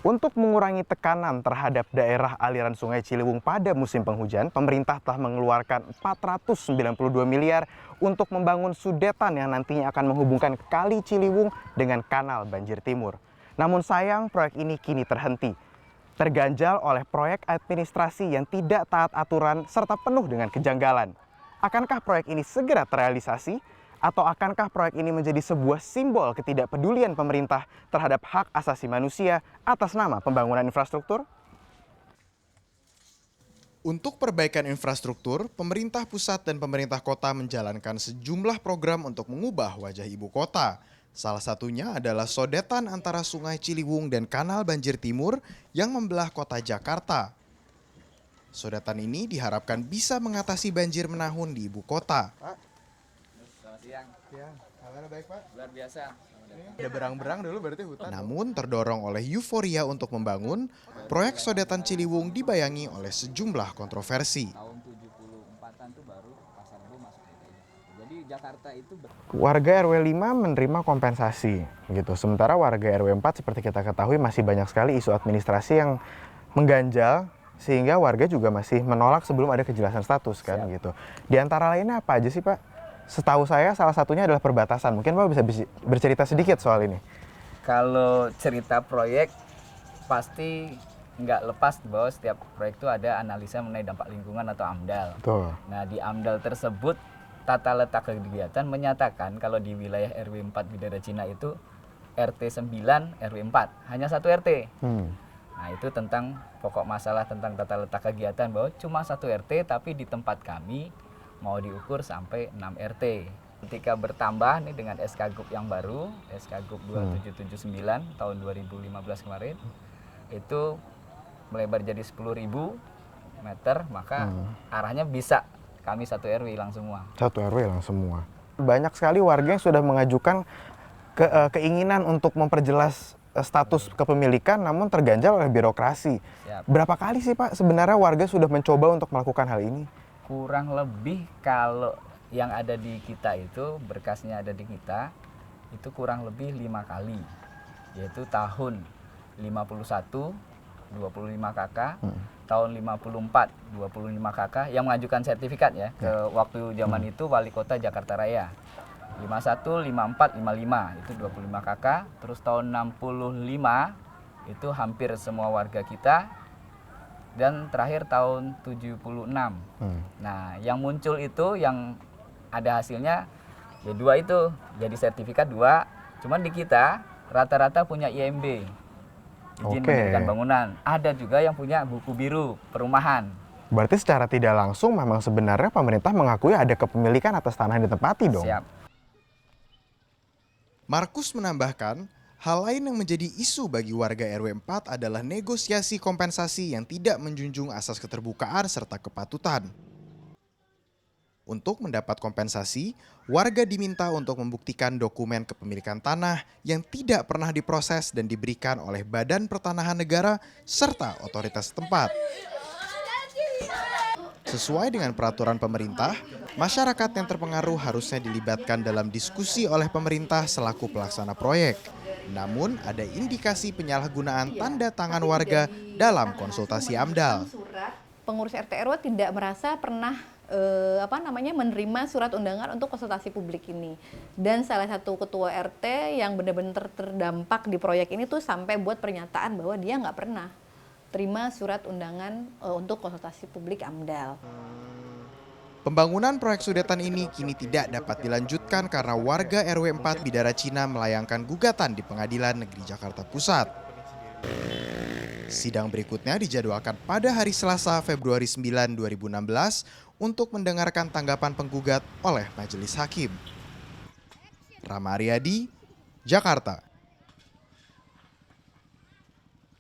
Untuk mengurangi tekanan terhadap daerah aliran Sungai Ciliwung pada musim penghujan, pemerintah telah mengeluarkan 492 miliar untuk membangun sudetan yang nantinya akan menghubungkan Kali Ciliwung dengan Kanal Banjir Timur. Namun sayang, proyek ini kini terhenti, terganjal oleh proyek administrasi yang tidak taat aturan serta penuh dengan kejanggalan. Akankah proyek ini segera terrealisasi? Atau akankah proyek ini menjadi sebuah simbol ketidakpedulian pemerintah terhadap hak asasi manusia atas nama pembangunan infrastruktur? Untuk perbaikan infrastruktur, pemerintah pusat dan pemerintah kota menjalankan sejumlah program untuk mengubah wajah ibu kota. Salah satunya adalah sodetan antara Sungai Ciliwung dan Kanal Banjir Timur yang membelah kota Jakarta. Sodetan ini diharapkan bisa mengatasi banjir menahun di ibu kota. Siang. Kabar baik, Pak? Luar biasa. Ada berang-berang dulu berarti hutan. Namun terdorong oleh euforia untuk membangun, proyek sodetan Ciliwung dibayangi oleh sejumlah kontroversi. Tahun 74-an tuh baru Pasar Rebo masuk DKI. Jadi Jakarta itu Warga RW 5 menerima kompensasi gitu. Sementara warga RW 4 seperti kita ketahui masih banyak sekali isu administrasi yang mengganjal sehingga warga juga masih menolak sebelum ada kejelasan status kan gitu. Di antara lainnya apa aja sih, Pak? Setahu saya salah satunya adalah perbatasan. Mungkin Pak bisa bercerita sedikit soal ini. kalau cerita proyek pasti nggak lepas bahwa setiap proyek itu ada analisa mengenai dampak lingkungan atau AMDAL. Tuh. Nah, di AMDAL tersebut tata letak kegiatan menyatakan kalau di wilayah RW 4 Bidara Cina itu RT 9 RW 4 hanya satu RT. Nah, itu tentang pokok masalah tentang tata letak kegiatan bahwa cuma satu RT tapi di tempat kami mau diukur sampai 6 RT. Ketika bertambah nih dengan SK Gub yang baru, SK Gub 2779 tahun 2015 kemarin, itu melebar jadi 10.000 meter, maka arahnya bisa kami satu RW hilang semua. Satu RW hilang semua. Banyak sekali warga yang sudah mengajukan keinginan untuk memperjelas status kepemilikan namun terganjal oleh birokrasi. Siap. Berapa kali sih, Pak, sebenarnya warga sudah mencoba untuk melakukan hal ini? Kurang lebih kalau yang ada di kita itu, berkasnya ada di kita, itu kurang lebih 5 kali. Yaitu tahun 51, 25 KK, tahun 54, 25 KK, yang mengajukan sertifikat ya, ke waktu zaman itu Wali Kota Jakarta Raya. 51, 54, 55, itu 25 KK, terus tahun 65, itu hampir semua warga kita, dan terakhir tahun 76. Nah, yang muncul itu yang ada hasilnya ya 2 itu, jadi sertifikat 2. Cuman di kita rata-rata punya IMB, izin mendirikan bangunan. Ada juga yang punya buku biru perumahan. Berarti secara tidak langsung memang sebenarnya pemerintah mengakui ada kepemilikan atas tanah yang ditempati dong. Siap. Markus menambahkan, hal lain yang menjadi isu bagi warga RW 4 adalah negosiasi kompensasi yang tidak menjunjung asas keterbukaan serta kepatutan. Untuk mendapat kompensasi, warga diminta untuk membuktikan dokumen kepemilikan tanah yang tidak pernah diproses dan diberikan oleh Badan Pertanahan Negara serta otoritas setempat. Sesuai dengan peraturan pemerintah, masyarakat yang terpengaruh harusnya dilibatkan dalam diskusi oleh pemerintah selaku pelaksana proyek. Namun ada indikasi penyalahgunaan tanda tangan warga dalam konsultasi AMDAL. Pengurus RT RW tidak merasa pernah menerima surat undangan untuk konsultasi publik ini. Dan salah satu ketua RT yang benar-benar terdampak di proyek ini tuh sampai buat pernyataan bahwa dia nggak pernah terima surat undangan untuk konsultasi publik AMDAL. Pembangunan proyek sudetan ini kini tidak dapat dilanjutkan karena warga RW 4 Bidara Cina melayangkan gugatan di Pengadilan Negeri Jakarta Pusat. Sidang berikutnya dijadwalkan pada hari Selasa Februari 9, 2016 untuk mendengarkan tanggapan penggugat oleh Majelis Hakim. Rama Aryadi, Jakarta.